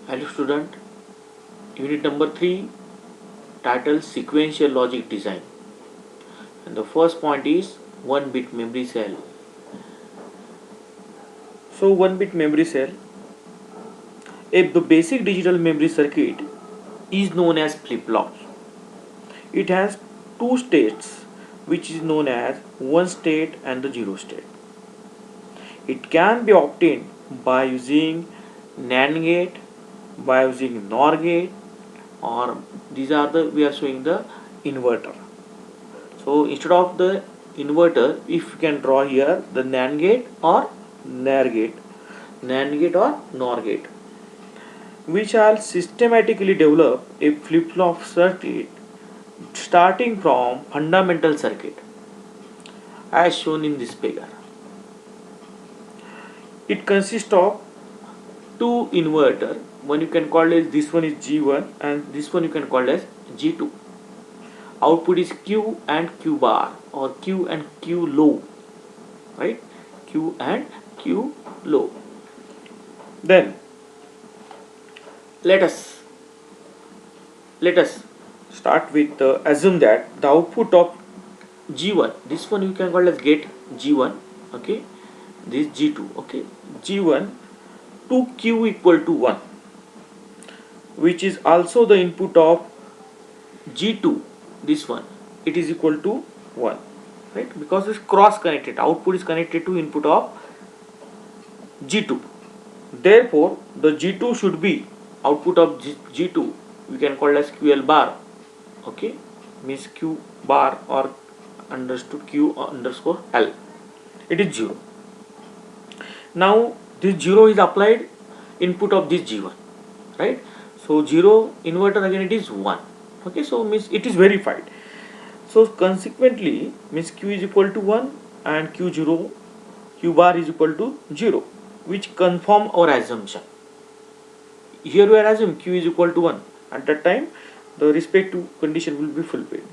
Hello student, unit number 3 titled sequential logic design, and the first point is 1 bit memory cell. So 1 bit memory cell, the basic digital memory circuit is known as flip-flops. It has two states which is known as one state and the zero state. It can be obtained by using NAND gate, by using NOR gate, or these are the we are showing the inverter. So instead of the inverter, if you can draw here the NAND gate or NOR gate, NAND gate or NOR gate, which shall systematically develop a flip-flop circuit starting from fundamental circuit as shown in this figure. It consists of two inverter. One you can call as this one is G1 and this one you can call as G2. Output is Q and Q bar or Q and Q low, right? Q and Q low. Then let us start with assume that the output of G1, this one you can call as gate G1, okay, this G2, okay, G1 to Q equal to 1, which is also the input of G2, this one, it is equal to 1, right, because it's cross connected, output is connected to input of G2. Therefore, the G2 should be output of G2 we can call as QL bar, okay, means Q bar or understood Q underscore L, it is 0. Now this 0 is applied input of this G1, right? So 0 inverter again it is 1, okay, so means it is verified. So consequently means Q is equal to 1 and Q0 Q bar is equal to 0, which confirm our assumption. Here we are assuming Q is equal to 1. At that time the respective condition will be fulfilled.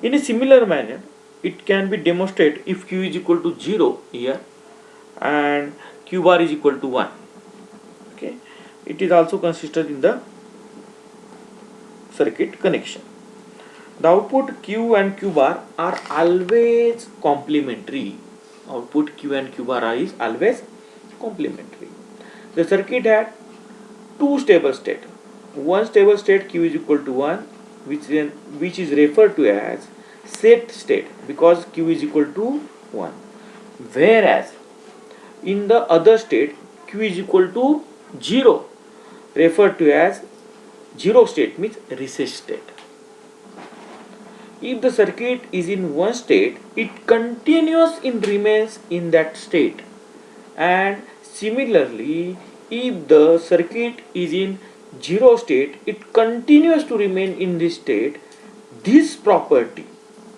In a similar manner, it can be demonstrated if Q is equal to 0 here and Q bar is equal to 1. Okay, it is also consistent in the circuit connection. The output Q and Q bar are always complementary. Output Q and Q bar is always complementary. The circuit had two stable state. One stable state Q is equal to 1, which is referred to as set state because Q is equal to 1. Whereas in the other state Q is equal to 0, referred to as zero state, means recess state. If the circuit is in one state, it continues in remains in that state, and similarly if the circuit is in zero state, it continues to remain in this state. This property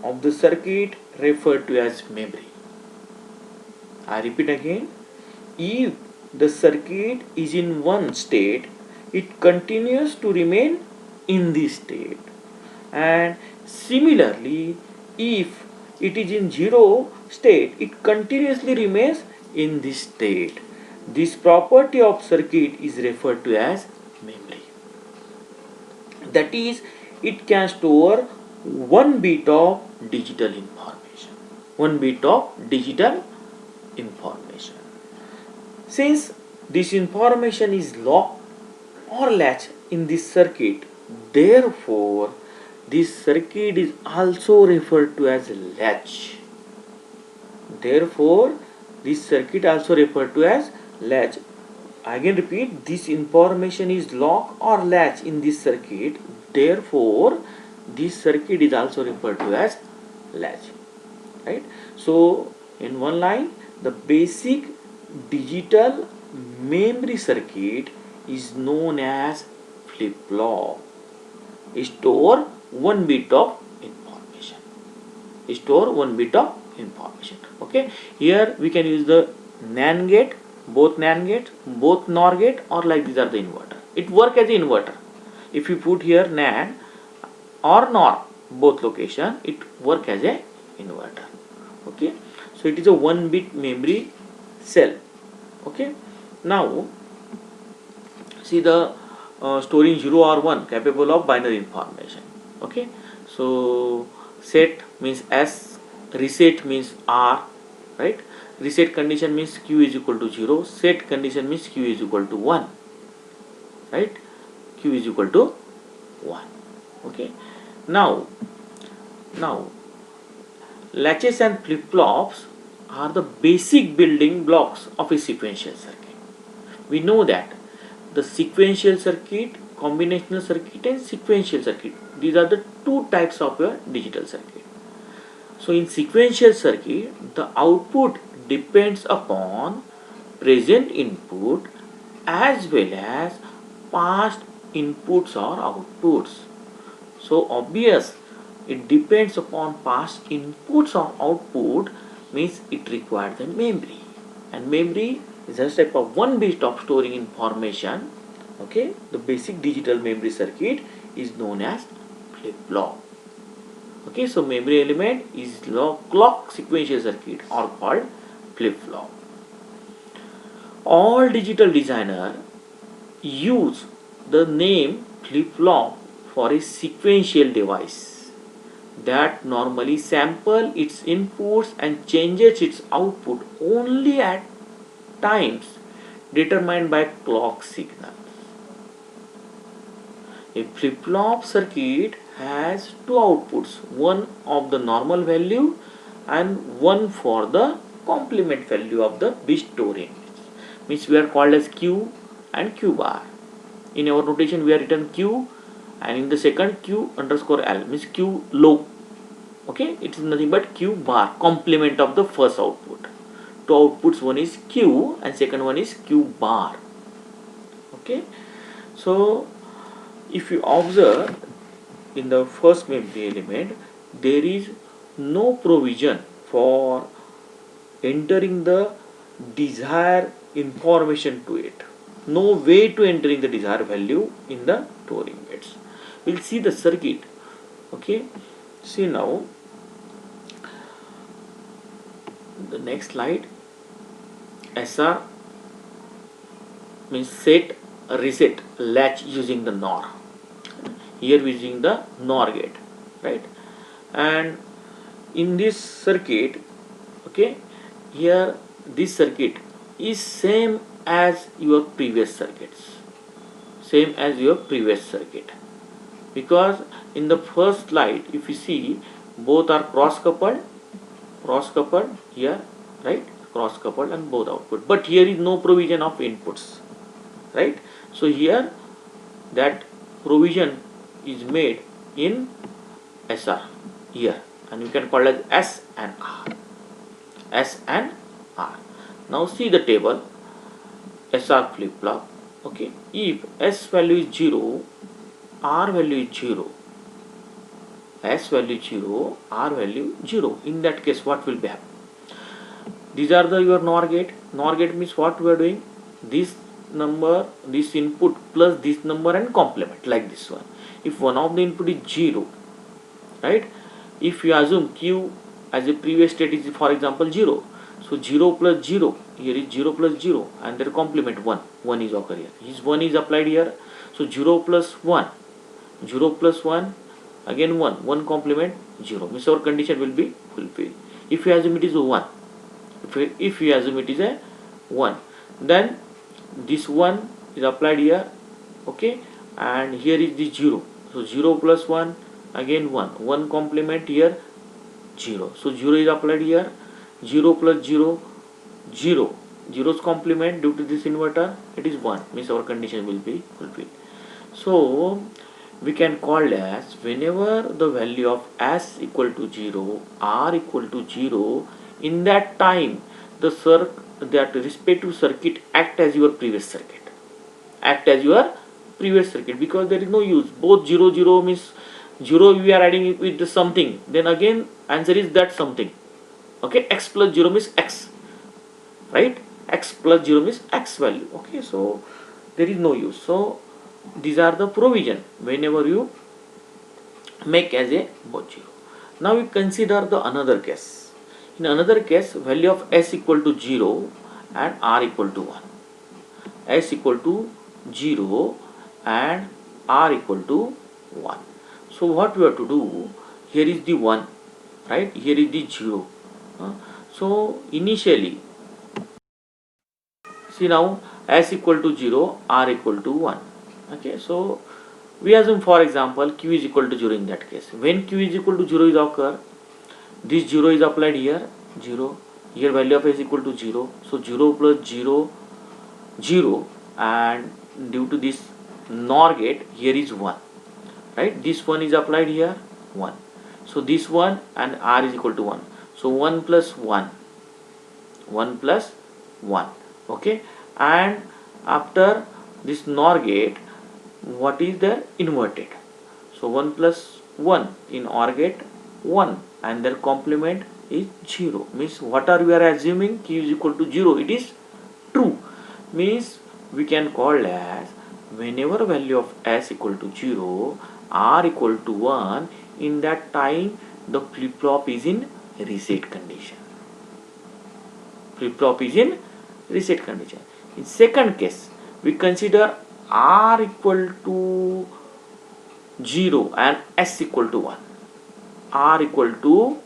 of the circuit referred to as memory. I repeat again, if the circuit is in one state, it continues to remain in this state, and similarly if it is in zero state, it continuously remains in this state. This property of circuit is referred to as memory. That is, it can store 1 bit of digital information. 1 bit of digital information. Since this information is locked or latch in this circuit, therefore this circuit is also referred to as latch. Therefore this circuit also referred to as latch. Again repeat, this information is lock or latch in this circuit, therefore this circuit is also referred to as latch, right? So in one line, the basic digital memory circuit is known as flip-flop. Store 1 bit of information. Store 1 bit of information. Okay. Here we can use the NAND gate, both NAND gates, both NOR gate, or like these are the inverter. It work as an inverter. If you put here NAND or NOR, both location, it work as a inverter. Okay. So it is a 1 bit memory cell. Okay. Now see the storing 0 or 1 capable of binary information. Okay, so set means S, reset means R, right? Reset condition means q is equal to 0, set condition means q is equal to 1, right? Q is equal to 1. Okay, now latches and flip-flops are the basic building blocks of a sequential circuit. We know that the sequential circuit, combinational circuit and sequential circuit, these are the two types of your digital circuit. So in sequential circuit, the output depends upon present input as well as past inputs or outputs. So obvious, it depends upon past inputs or output means it requires the memory, and memory is just type of one bit of storing information. Okay, the basic digital memory circuit is known as flip-flop. Okay, so memory element is clock sequential circuit or called flip-flop. All digital designer use the name flip-flop for a sequential device that normally sample its inputs and changes its output only at times determined by clock signals. A flip-flop circuit has two outputs, one of the normal value and one for the complement value of the bit storing, which we are called as Q and Q bar. In our notation we are written Q, and in the second Q underscore L means Q low. Okay, it is nothing but Q bar, complement of the first output. Two outputs, one is Q and second one is Q bar. Okay, so if you observe in the first memory element, there is no provision for entering the desired information to it. No way to entering the desired value in the storing bits. We'll see the circuit. Okay, see now the next slide. SR means set, reset, latch using the NOR. Here we using the NOR gate, right? And in this circuit, okay, here this circuit is same as your previous circuits, same as your previous circuit, because in the first slide if you see both are cross coupled here, right? Cross coupled and both output, but here is no provision of inputs, right? So here that provision is made in SR here, and you can call it S and R. S and R. Now see the table. SR flip flop. Okay, if S value is 0, R value is 0, S value 0, R value 0. In that case, what will be happen? These are the your NOR gate. NOR gate means what we are doing? This number, this input plus this number and complement, like this one. If one of the input is 0, right? If you assume Q as a previous state is for example 0, so 0 plus 0, here is 0 plus 0 and their complement 1. 1 is occur here. His 1 is applied here. So 0 plus 1, 0 plus 1, again 1, 1 complement 0. Means our condition will be fulfilled. If you assume it is a 1, if you assume it is a 1, then this 1 is applied here, okay, and here is the 0. So 0 plus 1, again 1, 1 complement here 0. So 0 is applied here, 0 plus 0, 0. 0's complement due to this inverter, it is 1, means our condition will be fulfilled. So we can call as whenever the value of S equal to 0, R equal to 0, in that time the that respective circuit act as your previous circuit. Act as your previous circuit, because there is no use. Both 0, 0 means 0 we are adding it with the something, then again answer is that something. Okay, X plus 0 means X, right? X plus 0 means X value. Okay, so there is no use. So these are the provision whenever you make as a both 0. Now we consider the another case. In another case, value of S equal to 0 and R equal to 1. S equal to 0 and r equal to 1. So what we have to do, here is the 1, right, here is the 0. So initially, see now, s equal to 0, r equal to 1. Okay, so we assume, for example, q is equal to 0 in that case. When q is equal to 0 is occur, this 0 is applied here, 0, here value of s equal to 0, so 0 plus 0, 0, and due to this NOR gate, here is 1, right, this one is applied here, 1, so this one and r is equal to 1, so 1 plus 1, 1 plus 1, okay, and after this NOR gate, what is there, inverted, so 1 plus 1 in OR gate, 1, and their complement is 0, means what are we are assuming, q is equal to 0, it is true, means we can call as whenever value of s equal to 0, r equal to 1, in that time the flip flop is in reset condition. Flip flop is in reset condition. In second case, we consider r equal to 0 and s equal to 1. R equal to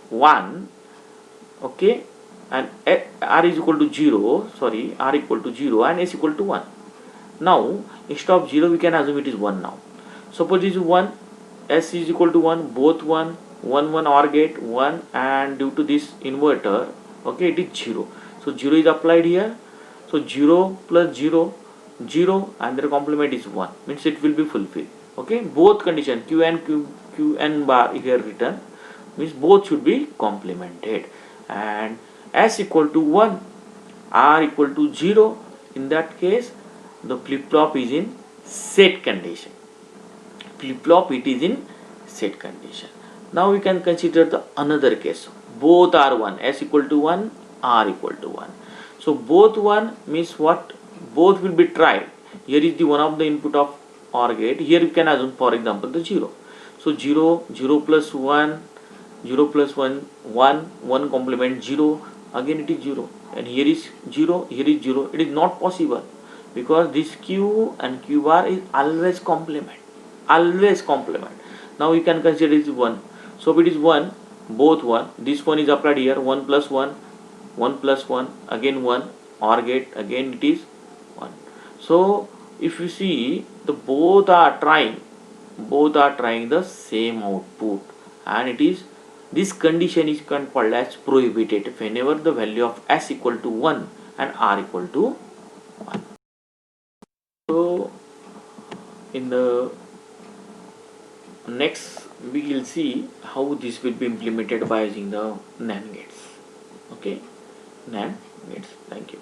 1, okay, and r is equal to 0, sorry, r equal to 0 and s equal to 1. Now instead of 0 we can assume it is 1 now. Suppose this is 1, s is equal to 1, both 1, 1 1 OR gate 1, and due to this inverter, okay, it is 0, so 0 is applied here, so 0 plus 0, 0, and their complement is 1, means it will be fulfilled, okay, both condition q and q n bar here written, means both should be complemented, and s equal to 1, r equal to 0, in that case the flip flop is in set condition. Flip flop it is in set condition. Now we can consider the another case, both are 1, s equal to 1, r equal to 1. So both 1 means what, both will be tried, here is the one of the input of OR gate, here you can assume for example the 0, so 0, 0 plus 1, 0 plus 1, 1, 1 complement 0, again it is 0, and here is 0, here is 0, it is not possible, because this q and q bar is always complement, always complement. Now you can consider it is 1, so if it is 1, both 1, this one is applied here, 1 plus 1, 1 plus 1, again 1, OR gate, again it is 1. So if you see, the both are trying the same output, and it is, this condition is called as prohibited whenever the value of s equal to 1 and r equal to 1. So in the next we will see how this will be implemented by using the NAND gates. Okay, NAND gates. Thank you.